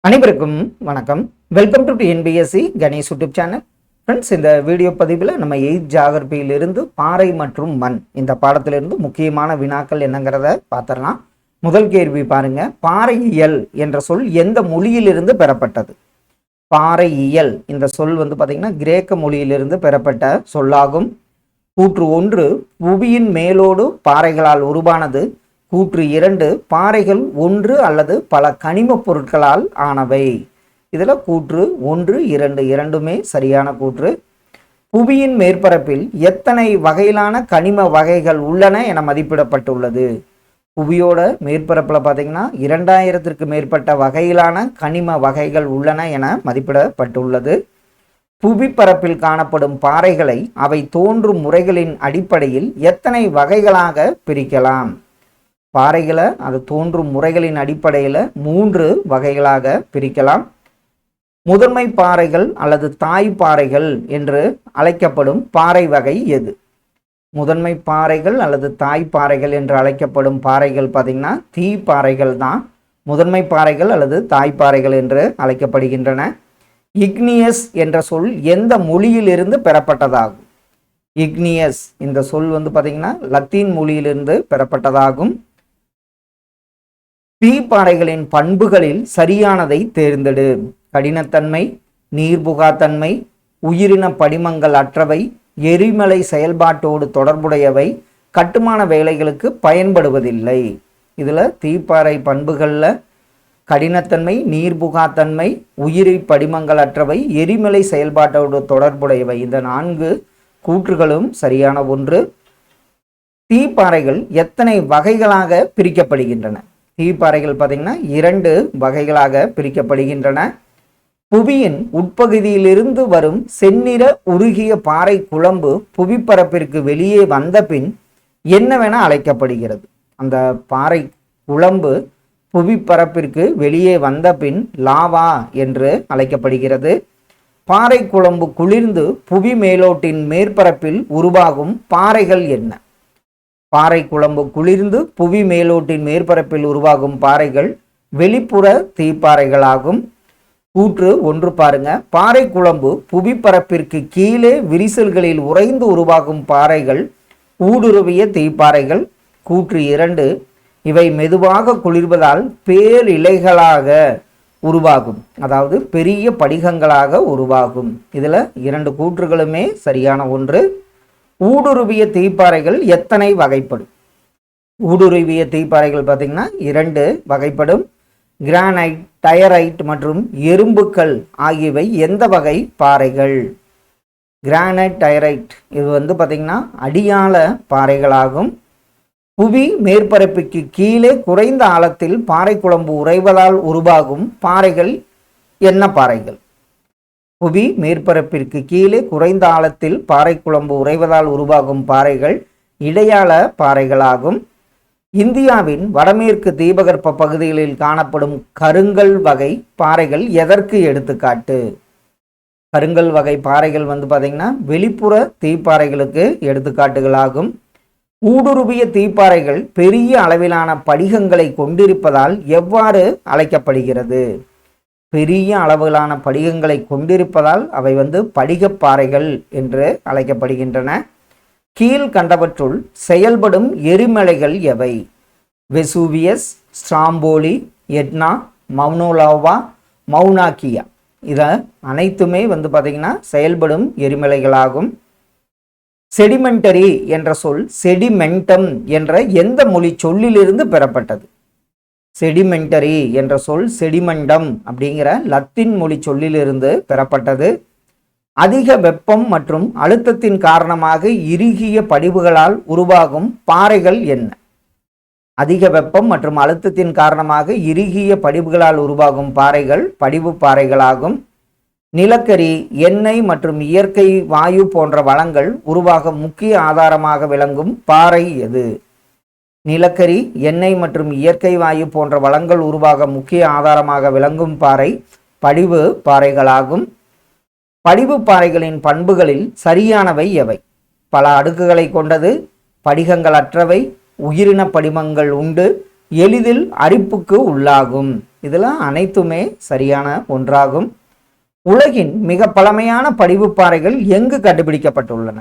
அனைவருக்கும் வணக்கம். Welcome to TNPSC Ganesh YouTube channel. Friends, இந்த வீடியோ பதிவில் நம்ம 8th ஜியாகிரபியிலிருந்து பாறை மற்றும் மண் இந்த பாடத்திலிருந்து முக்கியமான வினாக்கள் என்னங்கிறத பார்த்துடலாம். முதல் கேள்வி பாருங்க. பாறையியல் என்ற சொல் எந்த மொழியிலிருந்து பெறப்பட்டது? பாறையியல் இந்த சொல் பார்த்தீங்கன்னா கிரேக்க மொழியிலிருந்து பெறப்பட்ட சொல்லாகும். கூற்று 1 புவியின் மேலோடு பாறைகளால் உருவானது. கூற்று 2 பாறைகள் ஒன்று அல்லது பல கனிம பொருட்களால் ஆனவை. இதில் கூற்று 1, 2 இரண்டுமே சரியான கூற்று. புவியின் மேற்பரப்பில் எத்தனை வகையிலான கனிம வகைகள் உள்ளன என மதிப்பிடப்பட்டுள்ளது? புவியோட மேற்பரப்பில் பார்த்தீங்கன்னா 2000ற்கு மேற்பட்ட வகையிலான கனிம வகைகள் உள்ளன என மதிப்பிடப்பட்டுள்ளது. புவிப்பரப்பில் காணப்படும் பாறைகளை அவை தோன்றும் முறைகளின் அடிப்படையில் எத்தனை வகைகளாக பிரிக்கலாம்? பாறைகளை அது தோன்றும் முறைகளின் அடிப்படையில் 3 வகைகளாக பிரிக்கலாம். முதன்மை பாறைகள் அல்லது தாய் பாறைகள் என்று அழைக்கப்படும் பாறை வகை எது? முதன்மை பாறைகள் அல்லது தாய் பாறைகள் என்று அழைக்கப்படும் பாறைகள் பார்த்தீங்கன்னா தீப்பாறைகள் தான் முதன்மை பாறைகள் அல்லது தாய்ப்பாறைகள் என்று அழைக்கப்படுகின்றன. இக்னியஸ் என்ற சொல் எந்த மொழியிலிருந்து பெறப்பட்டதாகும்? இக்னியஸ் இந்த சொல் பார்த்தீங்கன்னா லத்தீன் மொழியிலிருந்து பெறப்பட்டதாகும். தீப்பாறைகளின் பண்புகளில் சரியானதை தேர்ந்தெடு. கடினத்தன்மை, நீர்புகாத்தன்மை, உயிரின படிமங்கள் அற்றவை, எரிமலை செயல்பாட்டோடு தொடர்புடையவை, கட்டுமான வேலைகளுக்கு பயன்படுவதில்லை. இதில் தீப்பாறை பண்புகளில் கடினத்தன்மை, நீர்புகாத்தன்மை, உயிரி படிமங்கள் அற்றவை, எரிமலை செயல்பாட்டோடு தொடர்புடையவை இந்த 4 கூற்றுகளும் சரியான ஒன்று. தீப்பாறைகள் எத்தனை வகைகளாக பிரிக்கப்படுகின்றன? தீப்பாறைகள் பார்த்தீங்கன்னா 2 வகைகளாக பிரிக்கப்படுகின்றன. புவியின் உட்பகுதியிலிருந்து வரும் செந்நிற உருகிய பாறை குழம்பு புவிப்பரப்பிற்கு வெளியே வந்த பின் என்னவென அழைக்கப்படுகிறது? அந்த பாறை குழம்பு புவிப்பரப்பிற்கு வெளியே வந்த பின் லாவா என்று அழைக்கப்படுகிறது. பாறை குழம்பு குளிர்ந்து புவி மேலோட்டின் மேற்பரப்பில் உருவாகும் பாறைகள் என்ன? பாறை குழம்பு குளிர்ந்து புவி மேலோட்டின் மேற்பரப்பில் உருவாகும் பாறைகள் வெளிப்புற தீப்பாறைகளாகும். கூற்று 1 பாருங்க. பாறை குழம்பு புவிப்பரப்பிற்கு கீழே விரிசல்களில் உறைந்து உருவாகும் பாறைகள் ஊடுருவிய தீப்பாறைகள். கூற்று 2 இவை மெதுவாக குளிர்வதால் பேரிலைகளாக உருவாகும், அதாவது பெரிய படிகங்களாக உருவாகும். இதில் 2 கூற்றுகளுமே சரியான ஒன்று. ஊடுருவிய தீப்பாறைகள் எத்தனை வகைப்படும்? ஊடுருவிய தீப்பாறைகள் பார்த்தீங்கன்னா 2 வகைப்படும். கிரானைட், டயரைட் மற்றும் எறும்புக்கல் ஆகியவை எந்த வகை பாறைகள்? கிரானைட், டயரைட் இது பார்த்தீங்கன்னா அடியாள பாறைகளாகும். புவி மேற்பரப்புக்கு கீழே குறைந்த ஆழத்தில் பாறை குழம்பு உறைவதால் உருவாகும் பாறைகள் என்ன பாறைகள்? புவி மேற்பரப்பிற்கு கீழே குறைந்த ஆழத்தில் பாறை குழம்பு உறைவதால் உருவாகும் பாறைகள் இடையாள பாறைகளாகும். இந்தியாவின் வடமேற்கு தீபகற்ப பகுதிகளில் காணப்படும் கருங்கல் வகை பாறைகள் எதற்கு எடுத்துக்காட்டு? கருங்கல் வகை பாறைகள் பார்த்தீங்கன்னா வெளிப்புற தீப்பாறைகளுக்கு எடுத்துக்காட்டுகளாகும். ஊடுருவிய தீப்பாறைகள் பெரிய அளவிலான படிகங்களை கொண்டிருப்பதால் எவ்வாறு அழைக்கப்படுகிறது? பெரிய அளவிலான படிகங்களை கொண்டிருப்பதால் அவை படிகப்பாறைகள் என்று அழைக்கப்படுகின்றன. கீழ்கண்டவற்றுள் செயல்படும் எரிமலைகள் எவை? Vesuvius, Stromboli, Etna, Mauna Loa, Mauna Kea. இதை அனைத்துமே பார்த்தீங்கன்னா செயல்படும் எரிமலைகளாகும். செடிமெண்டரி என்ற சொல் செடிமெண்டம் என்ற எந்த மொழி சொல்லிலிருந்து பெறப்பட்டது? செடிமெண்டரி என்ற சொல் செடிமண்டம் அப்படிங்கிற லத்தீன் மொழி சொல்லிலிருந்து பெறப்பட்டது. அதிக வெப்பம் மற்றும் அழுத்தத்தின் காரணமாக இறுகிய படிவுகளால் உருவாகும் பாறைகள் என்ன? அதிக வெப்பம் மற்றும் அழுத்தத்தின் காரணமாக இறுகிய படிவுகளால் உருவாகும் பாறைகள் படிவு பாறைகளாகும். நிலக்கரி, எண்ணெய் மற்றும் இயற்கை வாயு போன்ற வளங்கள் உருவாக முக்கிய ஆதாரமாக விளங்கும் பாறை எது? நிலக்கரி, எண்ணெய் மற்றும் இயற்கை வாயு போன்ற வளங்கள் உருவாக முக்கிய ஆதாரமாக விளங்கும் பாறை படிவு பாறைகளாகும். படிவு பாறைகளின் பண்புகளில் சரியானவை எவை? பல அடுக்குகளை கொண்டது, படிகங்கள் அற்றவை, உயிரின படிமங்கள் உண்டு, எளிதில் அரிப்புக்கு உள்ளாகும். இதில் அனைத்துமே சரியான ஒன்றாகும். உலகின் மிக பழமையான படிவுப்பாறைகள் எங்கு கண்டுபிடிக்கப்பட்டுள்ளன?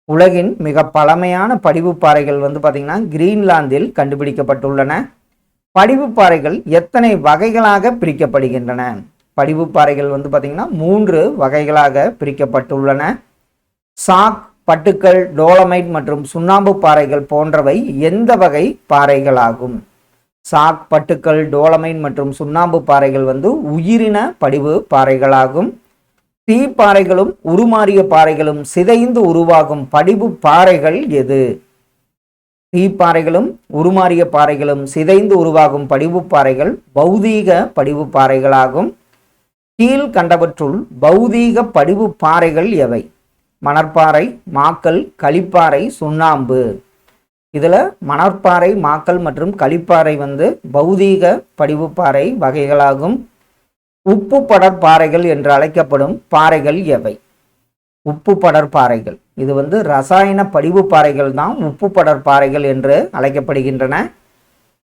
உலகின் மிக பழமையான படிவுப்பாறைகள் பார்த்திங்கன்னா கிரீன்லாந்தில் கண்டுபிடிக்கப்பட்டுள்ளன. படிவுப்பாறைகள் எத்தனை வகைகளாக பிரிக்கப்படுகின்றன? படிவுப்பாறைகள் பார்த்திங்கன்னா 3 வகைகளாக பிரிக்கப்பட்டுள்ளன. சாக், பட்டுக்கள், டோலமைட் மற்றும் சுண்ணாம்பு பாறைகள் போன்றவை எந்த வகை பாறைகளாகும்? சாக், பட்டுக்கள், டோலமைட் மற்றும் சுண்ணாம்பு பாறைகள் உயிரின படிவு பாறைகளாகும். தீப்பாறைகளும் உருமாறிய பாறைகளும் சிதைந்து உருவாகும் படிவு பாறைகள் எது? தீப்பாறைகளும் உருமாறிய பாறைகளும் சிதைந்து உருவாகும் படிவு பாறைகள் பௌதீக படிவு பாறைகளாகும். கீழ்கண்டவற்றுள் பௌதீக படிவு பாறைகள் எவை? மணற்பாறை, மாக்கல், களிப்பாறை, சுண்ணாம்பு. இதில் மணற்பாறை, மாக்கல் மற்றும் களிப்பாறை பௌதீக படிவுப்பாறை வகைகளாகும். உப்பு படற்பாறைகள் என்று அழைக்கப்படும் பாறைகள் எவை? உப்பு படற்பாறைகள் இது ரசாயன படிவு பாறைகள் தான் உப்பு படற்பாறைகள் என்று அழைக்கப்படுகின்றன.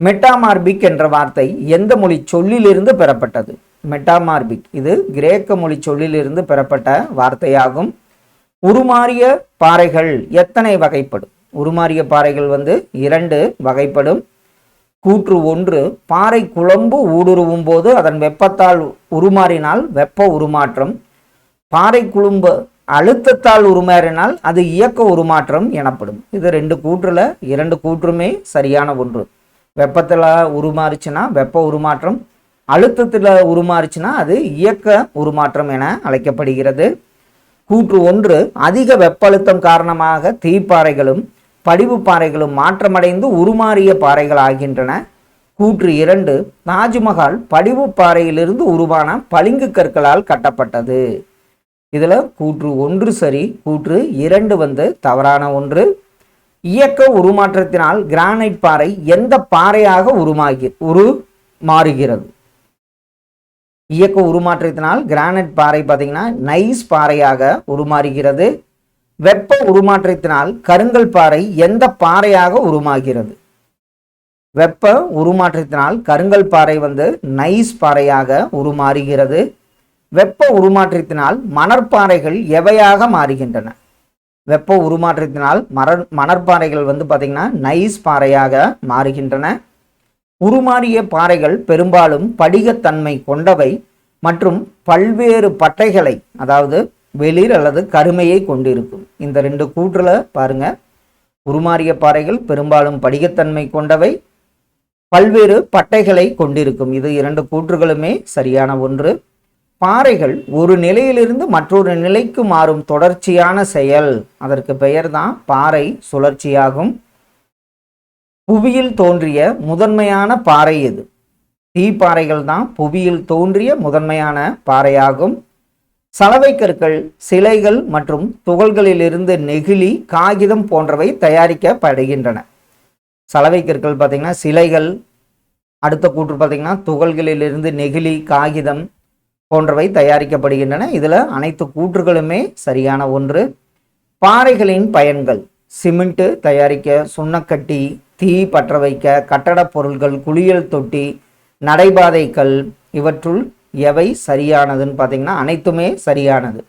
மெட்டாமார்பிக் என்ற வார்த்தை எந்த மொழி சொல்லிலிருந்து பெறப்பட்டது? மெட்டாமார்பிக் இது கிரேக்க மொழி சொல்லிலிருந்து பெறப்பட்ட வார்த்தையாகும். உருமாறிய பாறைகள் எத்தனை வகைப்படும்? உருமாறிய பாறைகள் 2 வகைப்படும். கூற்று 1, பாறை குழம்பு ஊடுருவும் போது அதன் வெப்பத்தால் உருமாறினால் வெப்ப உருமாற்றம், பாறை குழும்பு அழுத்தத்தால் உருமாறினால் அது இயக்க உருமாற்றம் எனப்படும். இது 2 கூற்றுல 2 கூற்றுமே சரியான ஒன்று. வெப்பத்தில் உருமாறுச்சுன்னா வெப்ப உருமாற்றம், அழுத்தத்தில் உருமாறுச்சுன்னா அது இயக்க உருமாற்றம் என அழைக்கப்படுகிறது. கூற்று 1, அதிக வெப்ப அழுத்தம் காரணமாக தீப்பாறைகளும் படிவு பாறைகளும் மாற்றமடைந்து உருமாறிய பாறைகள் ஆகின்றன. கூற்று 2, தாஜ்மஹால் படிவு பாறையிலிருந்து உருவான பளிங்கு கற்களால் கட்டப்பட்டது. இதில் கூற்று 1 சரி, கூற்று 2 தவறான ஒன்று. இயக்க உருமாற்றத்தினால் கிரானைட் பாறை எந்த பாறையாக உருமாறுகிறது? இயக்க உருமாற்றத்தினால் கிரானைட் பாறை பார்த்தீங்கன்னா நைஸ் பாறையாக உருமாறுகிறது. வெப்ப உருமாற்றத்தினால் கருங்கல் பாறை எந்த பாறையாக உருமாகிறது? வெப்ப உருமாற்றத்தினால் கருங்கல் பாறை நைஸ் பாறையாக உருமாறுகிறது. வெப்ப உருமாற்றத்தினால் மணற்பாறைகள் எவையாக மாறுகின்றன? வெப்ப உருமாற்றத்தினால் மணற்பாறைகள் பார்த்தீங்கன்னா நைஸ் பாறையாக மாறுகின்றன. உருமாறிய பாறைகள் பெரும்பாலும் படிகத்தன்மை கொண்டவை மற்றும் பல்வேறு பட்டைகளை அதாவது வெளிர் அல்லது கருமையை கொண்டிருக்கும். இந்த 2 கூற்றுல பாருங்க, உருமாறிய பாறைகள் பெரும்பாலும் படிகத்தன்மை கொண்டவை, பல்வேறு பட்டைகளை கொண்டிருக்கும். இது 2 கூற்றுகளுமே சரியான ஒன்று. பாறைகள் ஒரு நிலையிலிருந்து மற்றொரு நிலைக்கு மாறும் தொடர்ச்சியான செயல், அதற்கு பெயர் தான் பாறை சுழற்சியாகும். புவியில் தோன்றிய முதன்மையான பாறை எது? தீப்பாறைகள் தான் புவியில் தோன்றிய முதன்மையான பாறையாகும். சலவை கற்கள், சிலைகள் மற்றும் துகள்களிலிருந்து நெகிழி, காகிதம் போன்றவை தயாரிக்கப்படுகின்றன. சலவை கற்கள் பார்த்தீங்கன்னா சிலைகள், அடுத்த கூற்று பார்த்தீங்கன்னா துகள்களிலிருந்து நெகிழி, காகிதம் போன்றவை தயாரிக்கப்படுகின்றன. இதில் அனைத்து கூற்றுகளுமே சரியான ஒன்று. பாறைகளின் பயன்கள்: சிமெண்ட் தயாரிக்க, சுண்ணக்கட்டி, தீ பற்ற வைக்க, கட்டடப் பொருட்கள், குளியல் தொட்டி, நடைபாதைகள், இவற்றுள் எவை சரியானதுன்னு பார்த்தீங்கன்னா அனைத்துமே சரியானது.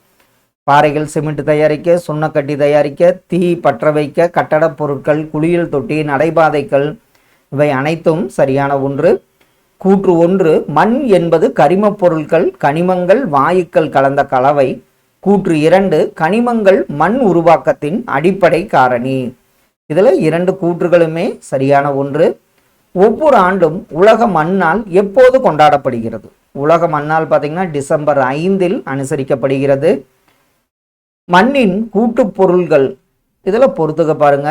பாறைகள் சிமெண்ட் தயாரிக்க, சுண்ணக்கட்டி தயாரிக்க, தீ பற்ற வைக்க, கட்டடப் பொருட்கள், குளியல் தொட்டி, நடைபாதைகள் இவை அனைத்தும் சரியான ஒன்று. கூற்று 1, மண் என்பது கரிமப் பொருட்கள், கனிமங்கள், வாயுக்கள் கலந்த கலவை. கூற்று 2, கனிமங்கள் மண் உருவாக்கத்தின் அடிப்படை காரணி. இதில் 2 கூற்றுகளுமே சரியான ஒன்று. ஒவ்வொரு ஆண்டும் உலக மண்ணால் எப்போது கொண்டாடப்படுகிறது? உலக மண்ணால் பார்த்தீங்கன்னா டிசம்பர் 5 அனுசரிக்கப்படுகிறது. மண்ணின் கூட்டுப் பொருள்கள் இதில் பொறுத்துக்க பாருங்க.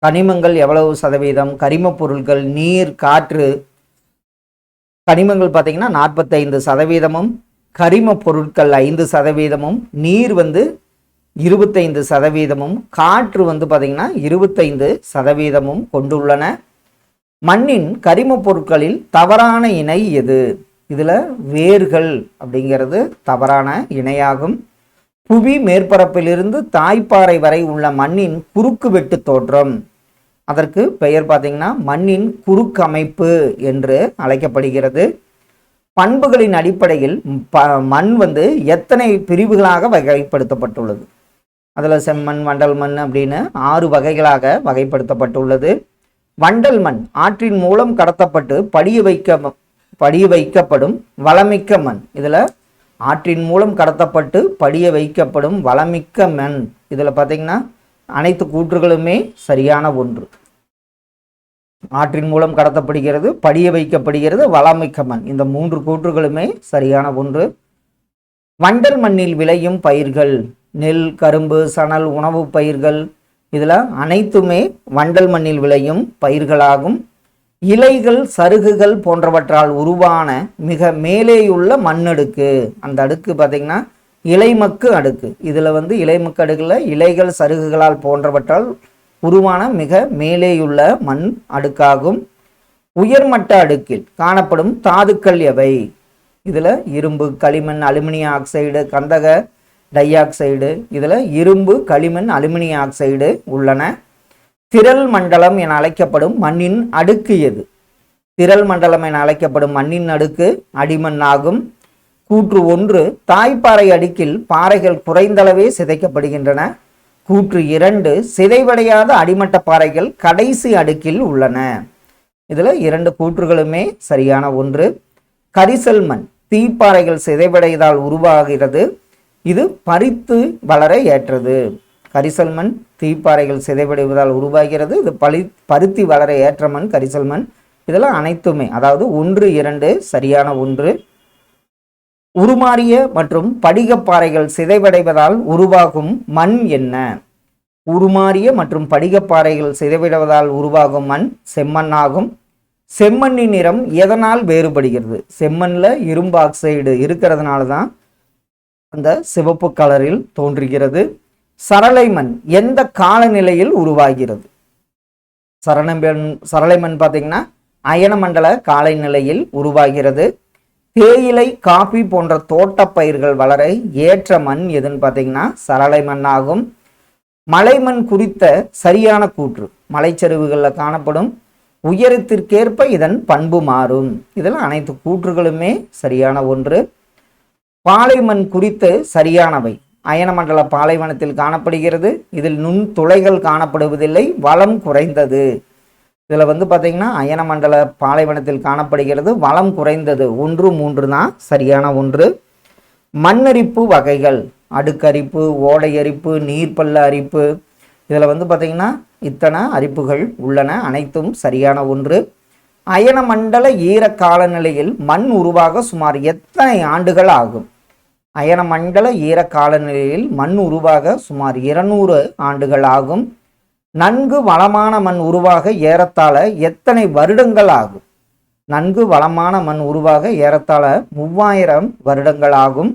கனிமங்கள் எவ்வளவு சதவீதம், கரிம பொருட்கள், நீர், காற்று. கனிமங்கள் பார்த்தீங்கன்னா 45%, கரிம பொருட்கள் 5%, நீர் 25%, காற்று பார்த்தீங்கன்னா 25% கொண்டுள்ளன. மண்ணின் கரிம பொருட்களில் தவறான இணை எது? இதில் வேர்கள் அப்படிங்கிறது தவறான இணையாகும். புவி மேற்பரப்பிலிருந்து தாய்ப்பாறை வரை உள்ள மண்ணின் குறுக்கு வெட்டு தோற்றம் அதற்கு பெயர் பார்த்தீங்கன்னா மண்ணின் குறுக்கமைப்பு என்று அழைக்கப்படுகிறது. பண்புகளின் அடிப்படையில் மண் எத்தனை பிரிவுகளாக வகைப்படுத்தப்பட்டுள்ளது? அதில் செம்மண், வண்டல் மண் அப்படின்னு 6 வகைகளாக வகைப்படுத்தப்பட்டுள்ளது. வண்டல் மண் ஆற்றின் மூலம் கடத்தப்பட்டு படிய வைக்கப்படும் வளமிக்க மண். இதில் ஆற்றின் மூலம் கடத்தப்பட்டு படிய வைக்கப்படும் வளமிக்க மண். இதில் பார்த்தீங்கன்னா அனைத்து கூற்றுகளுமே சரியான ஒன்று. ஆற்றின் மூலம் கடத்தப்படுகிறது, படிய வைக்கப்படுகிறது, வளமிக்க மண். இந்த 3 கூற்றுகளுமே சரியான ஒன்று. வண்டல் மண்ணில் விளையும் பயிர்கள் நெல், கரும்பு, சணல், உணவு பயிர்கள். இதில் அனைத்துமே வண்டல் மண்ணில் விளையும் பயிர்களாகும். இலைகள், சருகுகள் போன்றவற்றால் உருவான மிக மேலேயுள்ள மண்ணடுக்கு. அந்த அடுக்கு பார்த்தீங்கன்னா இலைமக்கு அடுக்கு. இதில் இலைமக்கு அடுக்கில் இலைகள், சருகுகளால் போன்றவற்றால் உருவான மிக மேலேயுள்ள மண் அடுக்காகும். உயர்மட்ட அடுக்கில் காணப்படும் தாதுக்கள் எவை? இதில் இரும்பு, களிமண், அலுமினிய ஆக்சைடு, கந்தக டை ஆக்சைடு. இதில் இரும்பு, களிமண், அலுமினிய ஆக்சைடு உள்ளன. திரள் மண்டலம் என அழைக்கப்படும் மண்ணின் அடுக்கு எது? திரள் மண்டலம் என அழைக்கப்படும் மண்ணின் அடுக்கு அடிமண் ஆகும். கூற்று 1, தாய்ப்பாறை அடுக்கில் பாறைகள் குறைந்தளவே சிதைக்கப்படுகின்றன. கூற்று 2, சிதைவடையாத அடிமட்ட பாறைகள் கடைசி அடுக்கில் உள்ளன. இதில் 2 கூற்றுகளுமே சரியான ஒன்று. கரிசல் மண் தீப்பாறைகள் சிதைவடைவதால் உருவாகிறது. இது பறித்து வளர ஏற்றது. கரிசல் மண் தீப்பாறைகள் சிதைவடைவதால் உருவாகிறது. இது பருத்தி வளர ஏற்ற மண் கரிசல் மண். இதெல்லாம் அனைத்துமே, அதாவது 1, 2 சரியான ஒன்று. உருமாறிய மற்றும் படிகப்பாறைகள் சிதைவடைவதால் உருவாகும் மண் என்ன? உருமாறிய மற்றும் படிகப்பாறைகள் சிதைவடைவதால் உருவாகும் மண் செம்மண் ஆகும். செம்மண்ணின் நிறம் எதனால் வேறுபடுகிறது? செம்மண்ணில் இரும்பு ஆக்சைடு இருக்கிறதுனால தான் அந்த சிவப்பு கலரில் தோன்றுகிறது. சரளை மண் எந்த காலநிலையில் உருவாகிறது? சரளை மண் பார்த்தீங்கன்னா அயனமண்டல காலநிலையில் உருவாகிறது. தேயிலை, காபி போன்ற தோட்டப்பயிர்கள் வளர ஏற்ற மண் எதுன்னு பார்த்தீங்கன்னா சரளை மண் ஆகும். மலைமண் குறித்த சரியான கூற்று. மலைச்சரிவுகளில் காணப்படும் உயரத்திற்கேற்ப இதன் பண்பு மாறும். இதில் அனைத்து கூற்றுகளுமே சரியான ஒன்று. பாலைமண் குறித்து சரியானவை. அயனமண்டல பாலைவனத்தில் காணப்படுகிறது. இதில் நுண் துளைகள் காணப்படுவதில்லை, வளம் குறைந்தது. இதில் பார்த்தீங்கன்னா அயனமண்டல பாலைவனத்தில் காணப்படுகிறது, வளம் குறைந்தது. 1, 3 தான் சரியான ஒன்று. மண்ணரிப்பு வகைகள். அடுக்கரிப்பு, ஓடை அரிப்பு, நீர்ப்பள்ள அரிப்பு. இதில் பார்த்தீங்கன்னா இத்தனை அரிப்புகள் உள்ளன, அனைத்தும் சரியான ஒன்று. அயனமண்டல ஈர காலநிலையில் மண் உருவாக சுமார் எத்தனை ஆண்டுகள் ஆகும்? அயனமண்டல ஈர காலநிலையில் மண் உருவாக சுமார் 200 ஆண்டுகள் ஆகும். நன்கு வளமான மண் உருவாக ஏறத்தாழ எத்தனை வருடங்கள் ஆகும்? நன்கு வளமான மண் உருவாக ஏறத்தாழ 3000 வருடங்கள் ஆகும்.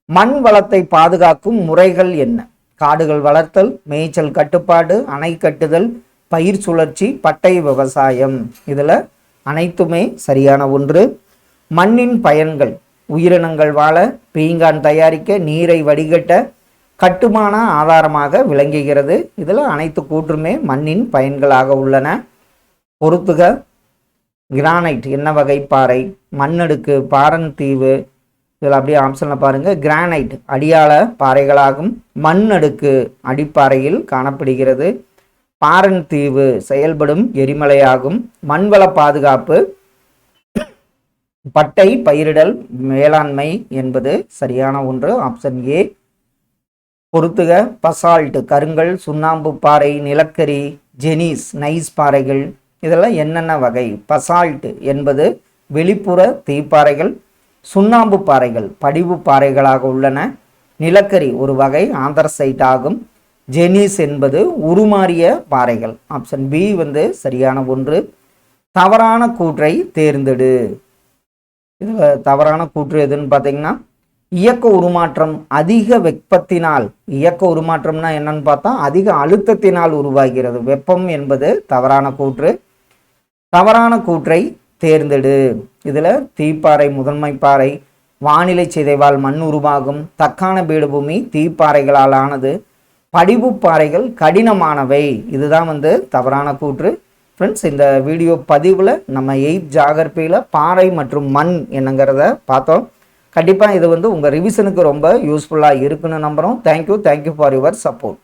மண் வளத்தை பாதுகாக்கும் முறைகள் என்ன? காடுகள் வளர்த்தல், மேய்ச்சல் கட்டுப்பாடு, அணை கட்டுதல், பயிர் சுழற்சி, பட்டை விவசாயம். இதில் அனைத்துமே சரியான ஒன்று. மண்ணின் பயன்கள். உயிரினங்கள் வாழ, பீங்கான் தயாரிக்க, நீரை வடிகட்ட, கட்டுமான ஆதாரமாக விளங்குகிறது. இதில் அனைத்து கூற்றுமே மண்ணின் பயன்களாக உள்ளன. பொறுத்துக. கிரானைட் என்ன வகை பாறை? மண்ணடுக்கு, பாரன்தீவு. இதில் அப்படியே ஆப்ஷனில் பாருங்கள். கிரானைட் அடியாள பாறைகளாகும். மண்ணடுக்கு அடிப்பாறையில் காணப்படுகிறது. பாரன்தீவு செயல்படும் எரிமலையாகும். மண்வள பாதுகாப்பு, பட்டை பயிரிடல், மேலாண்மை என்பது சரியான ஒன்று. Option A. பொறுத்துக. பசால்ட் கருங்கல், சுண்ணாம்பு பாறை, நிலக்கரி, ஜெனிஸ் நைஸ் பாறைகள். இதெல்லாம் என்னென்ன வகை? பசால்ட் என்பது வெளிப்புற தீப்பாறைகள். சுண்ணாம்பு பாறைகள் படிவு பாறைகளாக உள்ளன. நிலக்கரி ஒரு வகை ஆந்தர்சைட் ஆகும். ஜெனிஸ் என்பது உருமாறிய பாறைகள். ஆப்ஷன் பி சரியான ஒன்று. தவறான கூற்றை தேர்ந்தெடு. இதில் தவறான கூற்று எதுன்னு பார்த்தீங்கன்னா இயக்க உருமாற்றம் அதிக வெப்பத்தினால். இயக்க உருமாற்றம்னா என்னன்னு பார்த்தா அதிக அழுத்தத்தினால் உருவாகிறது. வெப்பம் என்பது தவறான கூற்று. தவறான கூற்றை தேர்ந்தெடு. இதில் தீப்பாறை முதன்மை பாறை, வானிலை சிதைவால் மண் உருவாகும், தக்கான பீடபூமி தீப்பாறைகளால் ஆனது, படிவு பாறைகள் கடினமானவை, இதுதான் தவறான கூற்று. ஃப்ரெண்ட்ஸ், இந்த வீடியோ பதிவில் நம்ம 8th ஜியாகிரபியில் பாறை மற்றும் மண் என்னங்கிறத பார்த்தோம். கண்டிப்பாக இது உங்கள் ரிவிஷனுக்கு ரொம்ப யூஸ்ஃபுல்லாக இருக்குன்னு நம்புகிறோம். Thank you for your support.